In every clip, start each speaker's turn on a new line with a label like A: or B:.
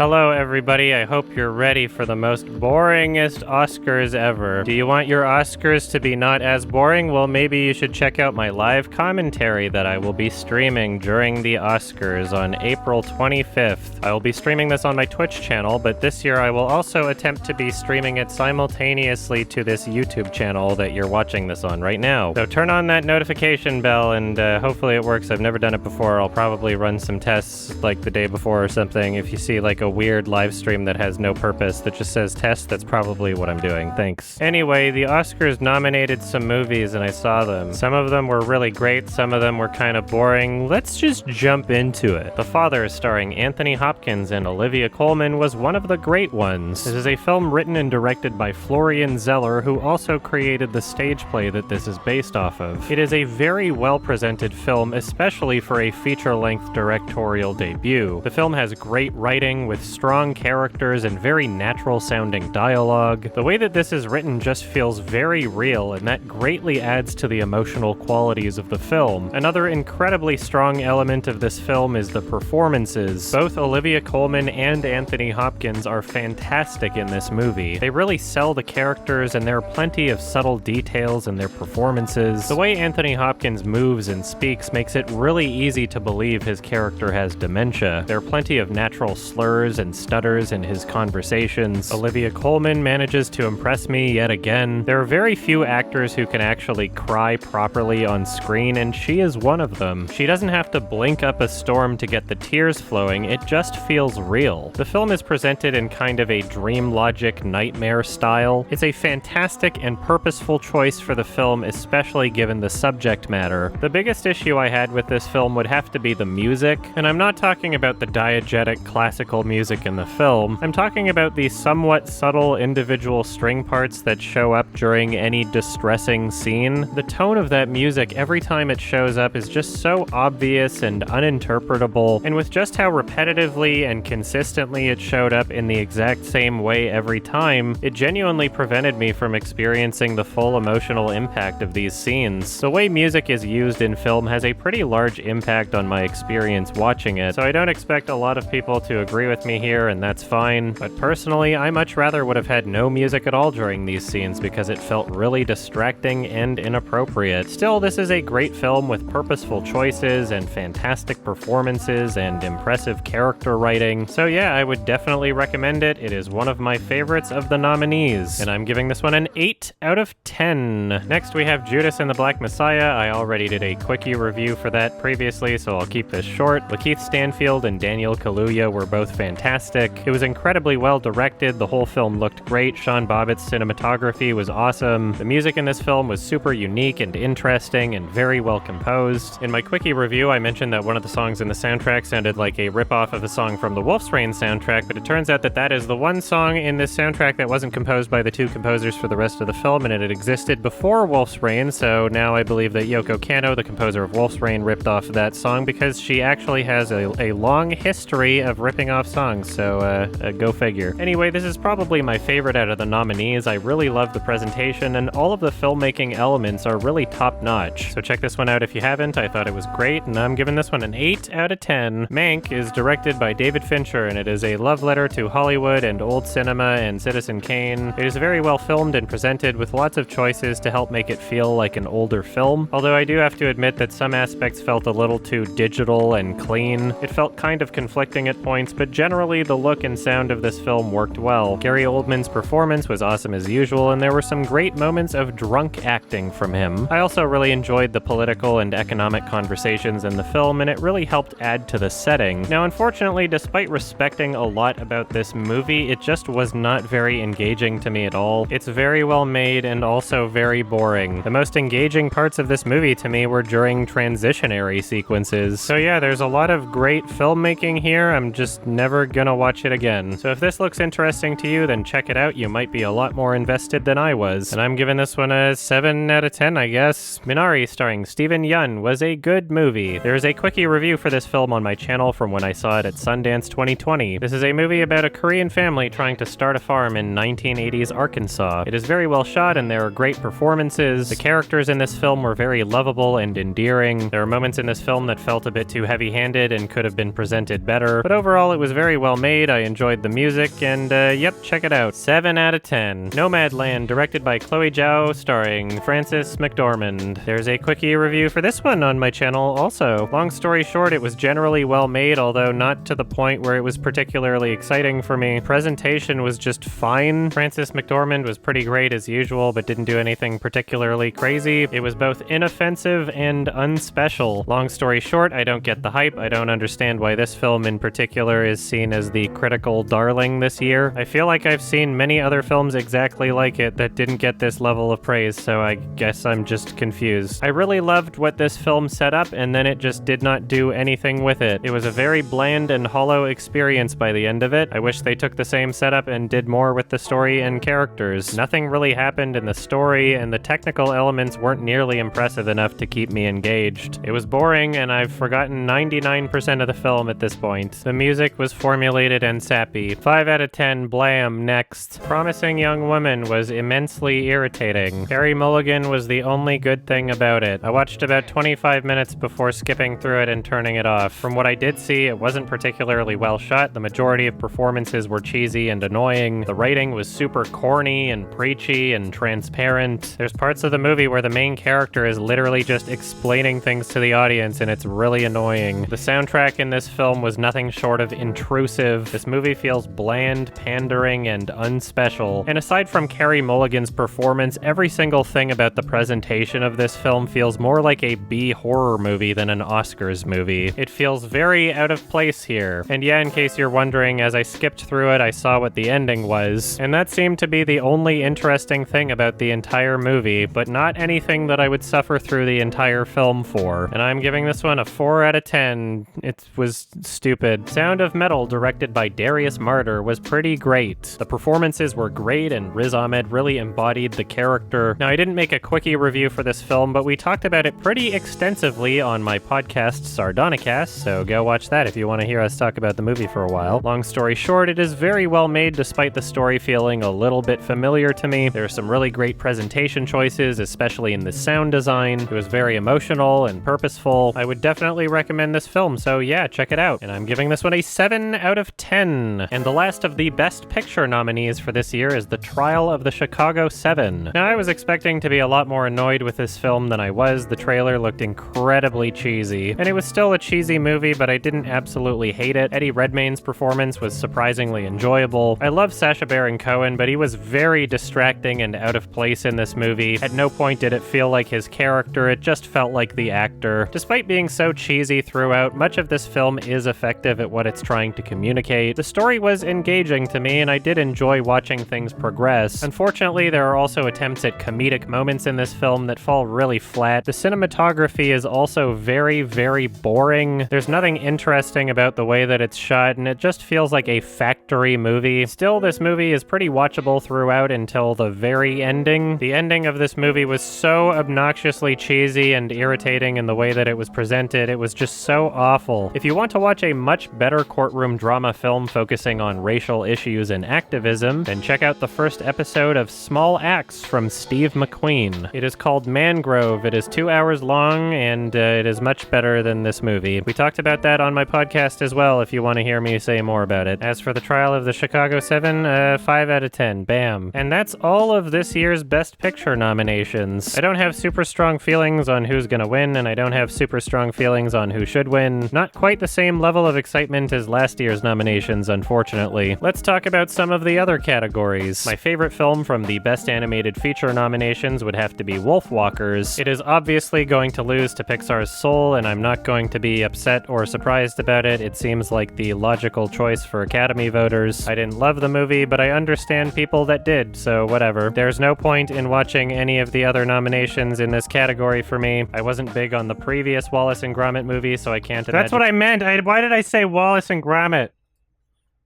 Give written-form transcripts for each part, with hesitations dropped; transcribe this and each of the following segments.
A: Hello everybody, I hope you're ready for the most boringest Oscars ever. Do you want your Oscars to be not as boring? Well, maybe you should check out my live commentary that I will be streaming during the Oscars on April 25th. I will be streaming this on my Twitch channel, but this year I will also attempt to be streaming it simultaneously to this YouTube channel that you're watching this on right now. So turn on that notification bell and hopefully it works. I've never done it before. I'll probably run some tests like the day before or something. If you see like a weird live stream that has no purpose that just says test, that's probably what I'm doing. Thanks. Anyway, the Oscars nominated some movies and I saw them. Some of them were really great, some of them were kind of boring. Let's just jump into it. The Father, starring Anthony Hopkins and Olivia Colman, was one of the great ones. This is a film written and directed by Florian Zeller, who also created the stage play that this is based off of. It is a very well-presented film, especially for a feature-length directorial debut. The film has great writing with strong characters and very natural-sounding dialogue. The way that this is written just feels very real, and that greatly adds to the emotional qualities of the film. Another incredibly strong element of this film is the performances. Both Olivia Colman and Anthony Hopkins are fantastic in this movie. They really sell the characters, and there are plenty of subtle details in their performances. The way Anthony Hopkins moves and speaks makes it really easy to believe his character has dementia. There are plenty of natural slurs and stutters in his conversations. Olivia Colman manages to impress me yet again. There are very few actors who can actually cry properly on screen, and she is one of them. She doesn't have to blink up a storm to get the tears flowing, it just feels real. The film is presented in kind of a dream logic nightmare style. It's a fantastic and purposeful choice for the film, especially given the subject matter. The biggest issue I had with this film would have to be the music, and I'm not talking about the diegetic classical music in the film. I'm talking about the somewhat subtle individual string parts that show up during any distressing scene. The tone of that music every time it shows up is just so obvious and uninterpretable, and with just how repetitively and consistently it showed up in the exact same way every time, it genuinely prevented me from experiencing the full emotional impact of these scenes. The way music is used in film has a pretty large impact on my experience watching it, so I don't expect a lot of people to agree with me here, and that's fine, but personally, I much rather would have had no music at all during these scenes because it felt really distracting and inappropriate. Still, this is a great film with purposeful choices and fantastic performances and impressive character writing, so yeah, I would definitely recommend it. It is one of my favorites of the nominees, and I'm giving this one an 8 out of 10. Next, we have Judas and the Black Messiah. I already did a quickie review for that previously, so I'll keep this short. Lakeith Stanfield and Daniel Kaluuya were both fantastic. It was incredibly well directed. The whole film looked great. Sean Bobbitt's cinematography was awesome. The music in this film was super unique and interesting and very well composed. In my quickie review, I mentioned that one of the songs in the soundtrack sounded like a ripoff of a song from the Wolf's Rain soundtrack, but it turns out that that is the one song in this soundtrack that wasn't composed by the two composers for the rest of the film, and it had existed before Wolf's Rain, so now I believe that Yoko Kanno, the composer of Wolf's Rain, ripped off that song because she actually has a long history of ripping off songs, so go figure. Anyway, this is probably my favorite out of the nominees. I really love the presentation, and all of the filmmaking elements are really top-notch. So check this one out if you haven't. I thought it was great, and I'm giving this one an 8 out of 10. Mank is directed by David Fincher, and it is a love letter to Hollywood and old cinema and Citizen Kane. It is very well filmed and presented with lots of choices to help make it feel like an older film, although I do have to admit that some aspects felt a little too digital and clean. It felt kind of conflicting at points, but generally the look and sound of this film worked well. Gary Oldman's performance was awesome as usual, and there were some great moments of drunk acting from him. I also really enjoyed the political and economic conversations in the film, and it really helped add to the setting. Now, unfortunately, despite respecting a lot about this movie, it just was not very engaging to me at all. It's very well made and also very boring. The most engaging parts of this movie to me were during transitionary sequences. So yeah, there's a lot of great filmmaking here. I'm just never gonna watch it again. So if this looks interesting to you, then check it out. You might be a lot more invested than I was. And I'm giving this one a 7 out of 10, I guess. Minari, starring Steven Yeun, was a good movie. There is a quickie review for this film on my channel from when I saw it at Sundance 2020. This is a movie about a Korean family trying to start a farm in 1980s Arkansas. It is very well shot and there are great performances. The characters in this film were very lovable and endearing. There are moments in this film that felt a bit too heavy-handed and could have been presented better, but overall it was very very well made. I enjoyed the music, and yep, check it out. 7 out of 10. Nomadland, directed by Chloe Zhao, starring Frances McDormand. There's a quickie review for this one on my channel also. Long story short, it was generally well made, although not to the point where it was particularly exciting for me. Presentation was just fine. Frances McDormand was pretty great as usual, but didn't do anything particularly crazy. It was both inoffensive and unspecial. Long story short, I don't get the hype. I don't understand why this film in particular is seen as the critical darling this year. I feel like I've seen many other films exactly like it that didn't get this level of praise, so I guess I'm just confused. I really loved what this film set up, and then it just did not do anything with it. It was a very bland and hollow experience by the end of it. I wish they took the same setup and did more with the story and characters. Nothing really happened in the story, and the technical elements weren't nearly impressive enough to keep me engaged. It was boring, and I've forgotten 99% of the film at this point. The music was formulated and sappy. 5 out of 10, blam, next. Promising Young Woman was immensely irritating. Carey Mulligan was the only good thing about it. I watched about 25 minutes before skipping through it and turning it off. From what I did see, it wasn't particularly well shot. The majority of performances were cheesy and annoying. The writing was super corny and preachy and transparent. There's parts of the movie where the main character is literally just explaining things to the audience, and it's really annoying. The soundtrack in this film was nothing short of intrusive. This movie feels bland, pandering, and unspecial. And aside from Carey Mulligan's performance, every single thing about the presentation of this film feels more like a B horror movie than an Oscars movie. It feels very out of place here. And yeah, in case you're wondering, as I skipped through it, I saw what the ending was. And that seemed to be the only interesting thing about the entire movie, but not anything that I would suffer through the entire film for. And I'm giving this one a 4 out of 10. It was stupid. Sound of Metal, directed by Darius Martyr, was pretty great. The performances were great, and Riz Ahmed really embodied the character. Now, I didn't make a quickie review for this film, but we talked about it pretty extensively on my podcast, Sardonicast, so go watch that if you want to hear us talk about the movie for a while. Long story short, it is very well made despite the story feeling a little bit familiar to me. There are some really great presentation choices, especially in the sound design. It was very emotional and purposeful. I would definitely recommend this film, so yeah, check it out. And I'm giving this one a 7 out of 10. And the last of the Best Picture nominees for this year is The Trial of the Chicago 7. Now, I was expecting to be a lot more annoyed with this film than I was. The trailer looked incredibly cheesy. And it was still a cheesy movie, but I didn't absolutely hate it. Eddie Redmayne's performance was surprisingly enjoyable. I love Sacha Baron Cohen, but he was very distracting and out of place in this movie. At no point did it feel like his character, it just felt like the actor. Despite being so cheesy throughout, much of this film is effective at what it's trying to communicate. The story was engaging to me, and I did enjoy watching things progress. Unfortunately, there are also attempts at comedic moments in this film that fall really flat. The cinematography is also very, very boring. There's nothing interesting about the way that it's shot, and it just feels like a factory movie. Still, this movie is pretty watchable throughout until the very ending. The ending of this movie was so obnoxiously cheesy and irritating in the way that it was presented. It was just so awful. If you want to watch a much better courtroom drama film focusing on racial issues and activism, then check out the first episode of Small Axe from Steve McQueen. It is called Mangrove. It is 2 hours long, and it is much better than this movie. We talked about that on my podcast as well, if you want to hear me say more about it. As for The Trial of the Chicago 7, 5 out of 10. Bam. And that's all of this year's Best Picture nominations. I don't have super strong feelings on who's gonna win, and I don't have super strong feelings on who should win. Not quite the same level of excitement as last year's nominations, unfortunately. Let's talk about some of the other categories. My favorite film from the Best Animated Feature nominations would have to be Wolfwalkers. It is obviously going to lose to Pixar's Soul, and I'm not going to be upset or surprised about it. It seems like the logical choice for Academy voters. I didn't love the movie, but I understand people that did, so whatever. There's no point in watching any of the other nominations in this category for me. I wasn't big on the previous Wallace and Gromit movie, so I can't imagine. That's what I meant. Why did I say Wallace and Gromit?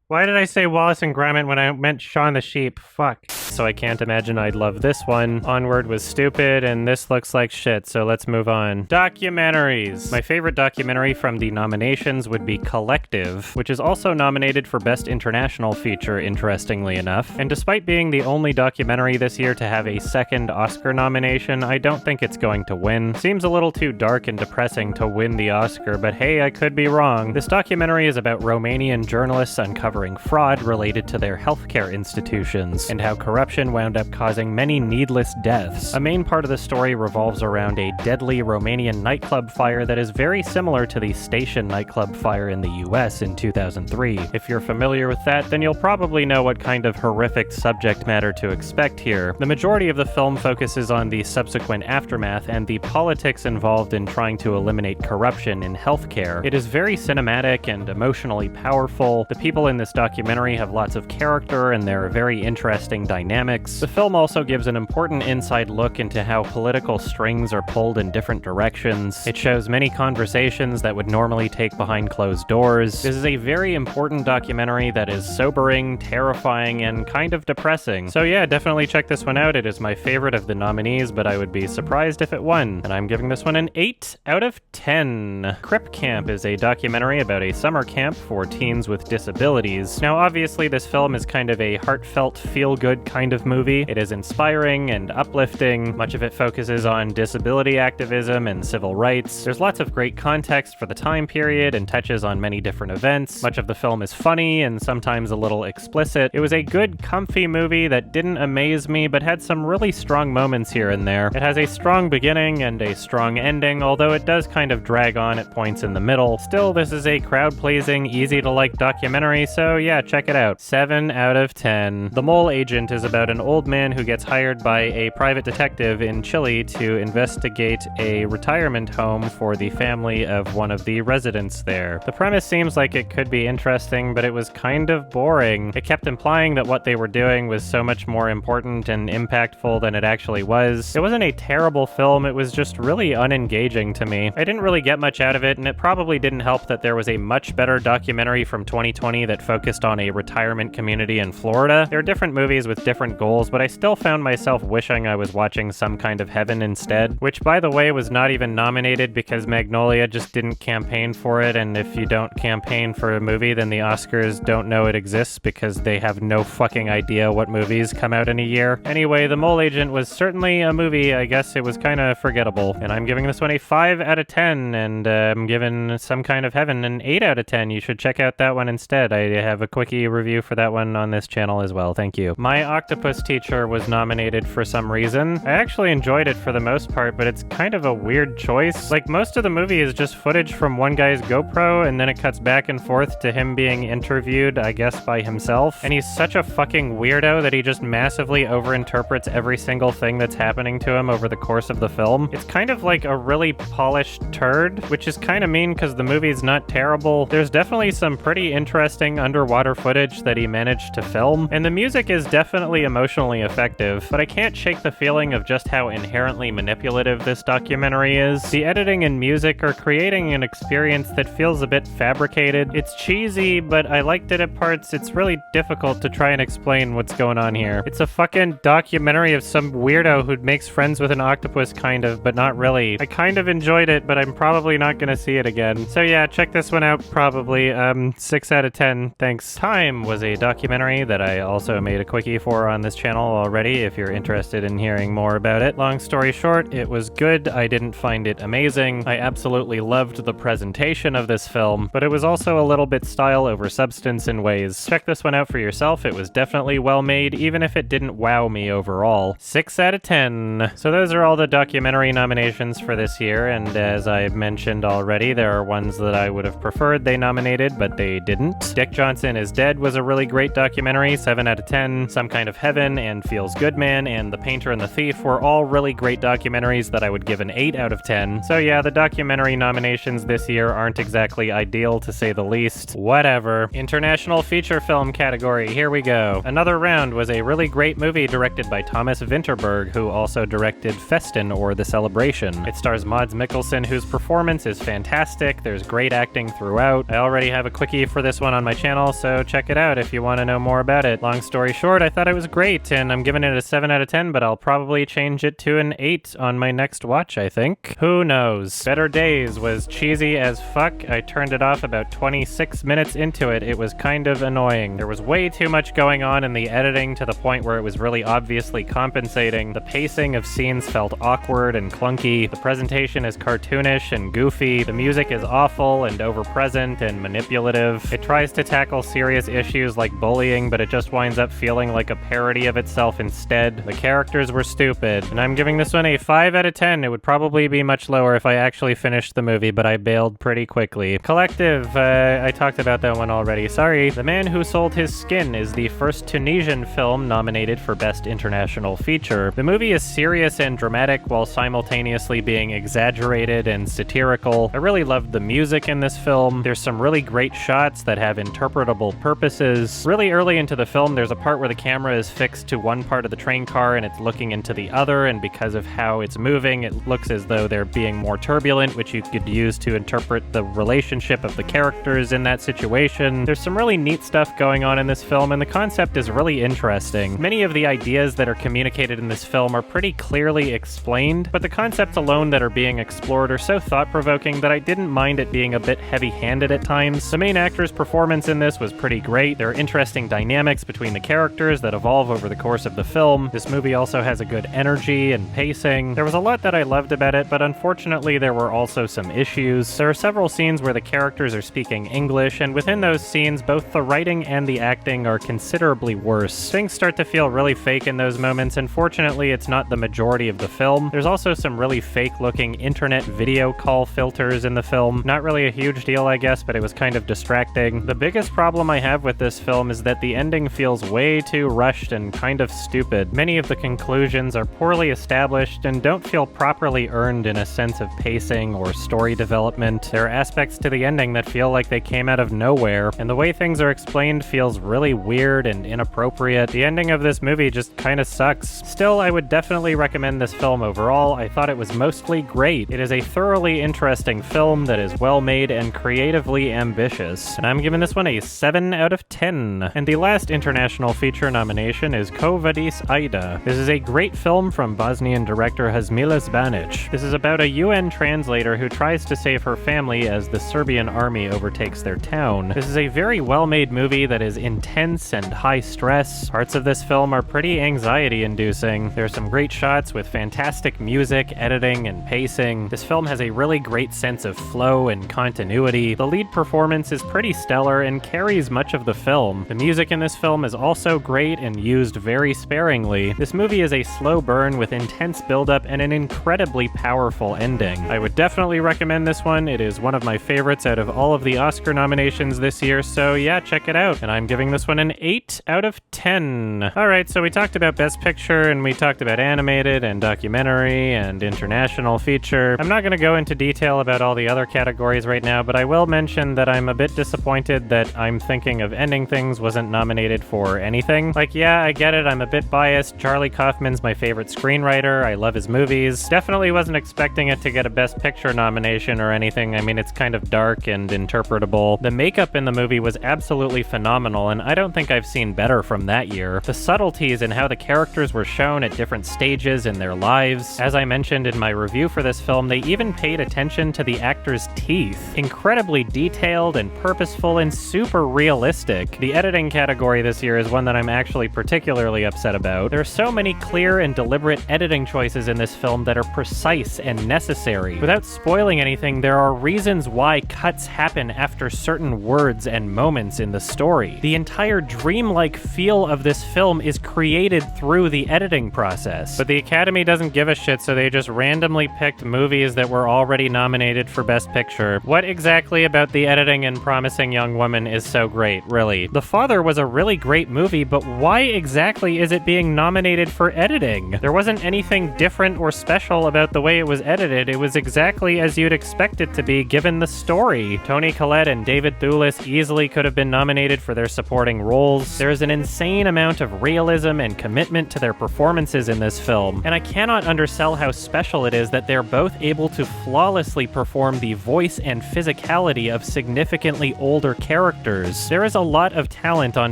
A: Why did I say Wallace and Gromit when I meant Shaun the Sheep? Fuck. So I can't imagine I'd love this one. Onward was stupid, and this looks like shit, so let's move on. Documentaries. My favorite documentary from the nominations would be Collective, which is also nominated for Best International Feature, interestingly enough. And despite being the only documentary this year to have a second Oscar nomination, I don't think it's going to win. Seems a little too dark and depressing to win the Oscar, but hey, I could be wrong. This documentary is about Romanian journalists uncovering fraud related to their healthcare institutions, and how corruption wound up causing many needless deaths. A main part of the story revolves around a deadly Romanian nightclub fire that is very similar to the Station nightclub fire in the US in 2003. If you're familiar with that, then you'll probably know what kind of horrific subject matter to expect here. The majority of the film focuses on the subsequent aftermath and the politics involved in trying to eliminate corruption in healthcare. It is very cinematic and emotionally powerful. The people in this documentary have lots of character and there are very interesting dynamics. The film also gives an important inside look into how political strings are pulled in different directions. It shows many conversations that would normally take behind closed doors. This is a very important documentary that is sobering, terrifying, and kind of depressing. So yeah, definitely check this one out. It is my favorite of the nominees, but I would be surprised if it won. And I'm giving this one an 8 out of 10. Crip Camp is a documentary about a summer camp for teens with disabilities. Now, obviously, this film is kind of a heartfelt, feel-good kind of movie. It is inspiring and uplifting. Much of it focuses on disability activism and civil rights. There's lots of great context for the time period and touches on many different events. Much of the film is funny and sometimes a little explicit. It was a good, comfy movie that didn't amaze me, but had some really strong moments here and there. It has a strong beginning and a strong ending, although it does kind of drag on at points in the middle. Still, this is a crowd-pleasing, easy-to-like documentary, so yeah, check it out. 7 out of 10. The Mole Agent is about an old man who gets hired by a private detective in Chile to investigate a retirement home for the family of one of the residents there. The premise seems like it could be interesting, but it was kind of boring. It kept implying that what they were doing was so much more important and impactful than it actually was. It wasn't a terrible film, it was just really unengaging to me. I didn't really get much out of it, and it probably didn't help that there was a much better documentary from 2020 that focused on a retirement community in Florida. There are different movies with different goals, but I still found myself wishing I was watching Some Kind of Heaven instead, which, by the way, was not even nominated because Magnolia just didn't campaign for it, and if you don't campaign for a movie, then the Oscars don't know it exists because they have no fucking idea what movies come out in a year. Anyway, The Mole Agent was certainly a movie. I guess it was kind of forgettable, and I'm giving this one a 5 out of 10, and I'm giving Some Kind of Heaven an 8 out of 10. You should check out that one instead. I have a quickie review for that one on this channel as well. Thank you. My Octopus Teacher was nominated for some reason. I actually enjoyed it for the most part, but it's kind of a weird choice. Like, most of the movie is just footage from one guy's GoPro, and then it cuts back and forth to him being interviewed, I guess, by himself. And he's such a fucking weirdo that he just massively overinterprets every single thing that's happening to him over the course of the film. It's kind of like a really polished turd, which is kind of mean because the movie's not terrible. There's definitely some pretty interesting underwater footage that he managed to film, and the music is definitely emotionally effective, but I can't shake the feeling of just how inherently manipulative this documentary is. The editing and music are creating an experience that feels a bit fabricated. It's cheesy, but I liked it at parts. It's really difficult to try and explain what's going on here. It's a fucking documentary of some weirdo who makes friends with an octopus, kind of, but not really. I kind of enjoyed it, but I'm probably not gonna see it again. So yeah, check this one out, probably. 6 out of 10, thanks. Time was a documentary that I also made a quickie for on this channel already, if you're interested in hearing more about it. Long story short, it was good. I didn't find it amazing. I absolutely loved the presentation of this film, but it was also a little bit style over substance in ways. Check this one out for yourself. It was definitely well made, even if it didn't wow me overall. 6 out of 10. So those are all the documentary nominations for this year, and as I've mentioned already, there are ones that I would have preferred they nominated, but they didn't. Dick Johnson is Dead was a really great documentary, 7 out of 10. Some Kind of Heaven and Feels Good Man and The Painter and the Thief were all really great documentaries that I would give an 8 out of 10. So yeah, the documentary nominations this year aren't exactly ideal, to say the least. Whatever. International Feature Film category, here we go. Another Round was a really great movie directed by Thomas Vinterberg, who also directed Festen or The Celebration. It stars Mads Mikkelsen, whose performance is fantastic. There's great acting throughout. I already have a quickie for this one on my channel channel, so check it out if you want to know more about it. Long story short, I thought it was great, and I'm giving it a 7 out of 10, but I'll probably change it to an 8 on my next watch, I think. Who knows? Better Days was cheesy as fuck. I turned it off about 26 minutes into it. It was kind of annoying. There was way too much going on in the editing to the point where it was really obviously compensating. The pacing of scenes felt awkward and clunky. The presentation is cartoonish and goofy. The music is awful and overpresent and manipulative. It tries to tackle serious issues like bullying, but it just winds up feeling like a parody of itself instead. The characters were stupid, and I'm giving this one a 5 out of 10. It would probably be much lower if I actually finished the movie, but I bailed pretty quickly. Collective, I talked about that one already. Sorry. The Man Who Sold His Skin is the first Tunisian film nominated for Best International Feature. The movie is serious and dramatic while simultaneously being exaggerated and satirical. I really loved the music in this film. There's some really great shots that have interpretable purposes. Really early into the film, there's a part where the camera is fixed to one part of the train car and it's looking into the other, and because of how it's moving, it looks as though they're being more turbulent, which you could use to interpret the relationship of the characters in that situation. There's some really neat stuff going on in this film, and the concept is really interesting. Many of the ideas that are communicated in this film are pretty clearly explained, but the concepts alone that are being explored are so thought-provoking that I didn't mind it being a bit heavy-handed at times. The main actor's performance in this was pretty great. There are interesting dynamics between the characters that evolve over the course of the film. This movie also has a good energy and pacing. There was a lot that I loved about it, but unfortunately there were also some issues. There are several scenes where the characters are speaking English, and within those scenes, both the writing and the acting are considerably worse. Things start to feel really fake in those moments, and fortunately it's not the majority of the film. There's also some really fake-looking internet video call filters in the film. Not really a huge deal, I guess, but it was kind of distracting. The biggest problem I have with this film is that the ending feels way too rushed and kind of stupid. Many of the conclusions are poorly established and don't feel properly earned in a sense of pacing or story development. There are aspects to the ending that feel like they came out of nowhere, and the way things are explained feels really weird and inappropriate. The ending of this movie just kind of sucks. Still, I would definitely recommend this film overall. I thought it was mostly great. It is a thoroughly interesting film that is well made and creatively ambitious, and I'm giving this one a 7 out of 10. And the last international feature nomination is Quo Vadis, Aida. This is a great film from Bosnian director Hazmilas Banic. This is about a UN translator who tries to save her family as the Serbian army overtakes their town. This is a very well-made movie that is intense and high stress. Parts of this film are pretty anxiety-inducing. There are some great shots with fantastic music, editing, and pacing. This film has a really great sense of flow and continuity. The lead performance is pretty stellar and carries much of the film. The music in this film is also great and used very sparingly. This movie is a slow burn with intense buildup and an incredibly powerful ending. I would definitely recommend this one. It is one of my favorites out of all of the Oscar nominations this year, so yeah, check it out. And I'm giving this one an 8 out of 10. Alright, so we talked about Best Picture, and we talked about animated and documentary and international feature. I'm not going to go into detail about all the other categories right now, but I will mention that I'm a bit disappointed that I'm Thinking of Ending Things wasn't nominated for anything. Like, yeah, I get it, I'm a bit biased. Charlie Kaufman's my favorite screenwriter. I love his movies. Definitely wasn't expecting it to get a Best Picture nomination or anything. I mean, it's kind of dark and interpretable. The makeup in the movie was absolutely phenomenal, and I don't think I've seen better from that year. The subtleties in how the characters were shown at different stages in their lives. As I mentioned in my review for this film, they even paid attention to the actors' teeth. Incredibly detailed and purposeful and super realistic. The editing category this year is one that I'm actually particularly upset about. There are so many clear and deliberate editing choices in this film that are precise and necessary. Without spoiling anything, there are reasons why cuts happen after certain words and moments in the story. The entire dreamlike feel of this film is created through the editing process. But the Academy doesn't give a shit, so they just randomly picked movies that were already nominated for Best Picture. What exactly about the editing in Promising Young Woman is so great, really? The Father was a really great movie, but why exactly is it being nominated for editing? There wasn't anything different or special about the way it was edited. It was exactly as you'd expect it to be given the story. Toni Collette and David Thewlis easily could have been nominated for their supporting roles. There is an insane amount of realism and commitment to their performances in this film, and I cannot undersell how special it is that they're both able to flawlessly perform the voice and physicality of significantly older characters actors. There is a lot of talent on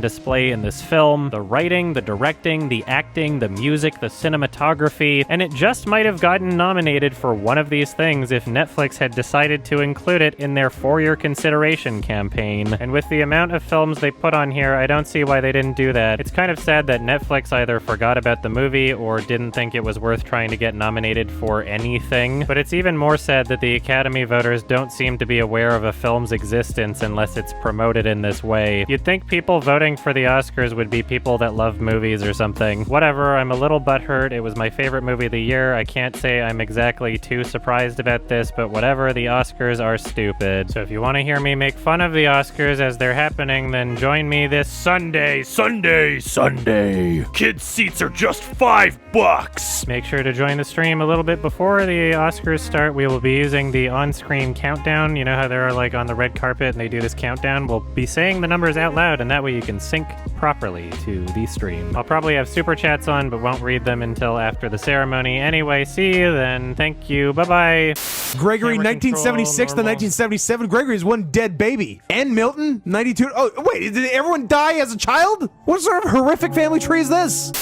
A: display in this film. The writing, the directing, the acting, the music, the cinematography, and it just might have gotten nominated for one of these things if Netflix had decided to include it in their For Your Consideration campaign. And with the amount of films they put on here, I don't see why they didn't do that. It's kind of sad that Netflix either forgot about the movie or didn't think it was worth trying to get nominated for anything. But it's even more sad that the Academy voters don't seem to be aware of a film's existence unless it's promoted in this way. You'd think people voting for the Oscars would be people that love movies or something. Whatever, I'm a little butthurt. It was my favorite movie of the year. I can't say I'm exactly too surprised about this, but whatever, the Oscars are stupid. So if you want to hear me make fun of the Oscars as they're happening, then join me this Sunday.
B: Kids' seats are just $5.
A: Make sure to join the stream a little bit before the Oscars start. We will be using the on-screen countdown. You know how they're like on the red carpet and they do this countdown? We'll be saying the numbers out loud, and that way you can sync properly to the stream. I'll probably have super chats on, but won't read them until after the ceremony. Anyway, see you then. Thank you. Bye-bye.
C: Gregory,
A: Camera
C: 1976 to
A: control,
C: 1977. Gregory is one dead baby. And Milton, 92. Oh, wait, did everyone die as a child? What sort of horrific family tree is this?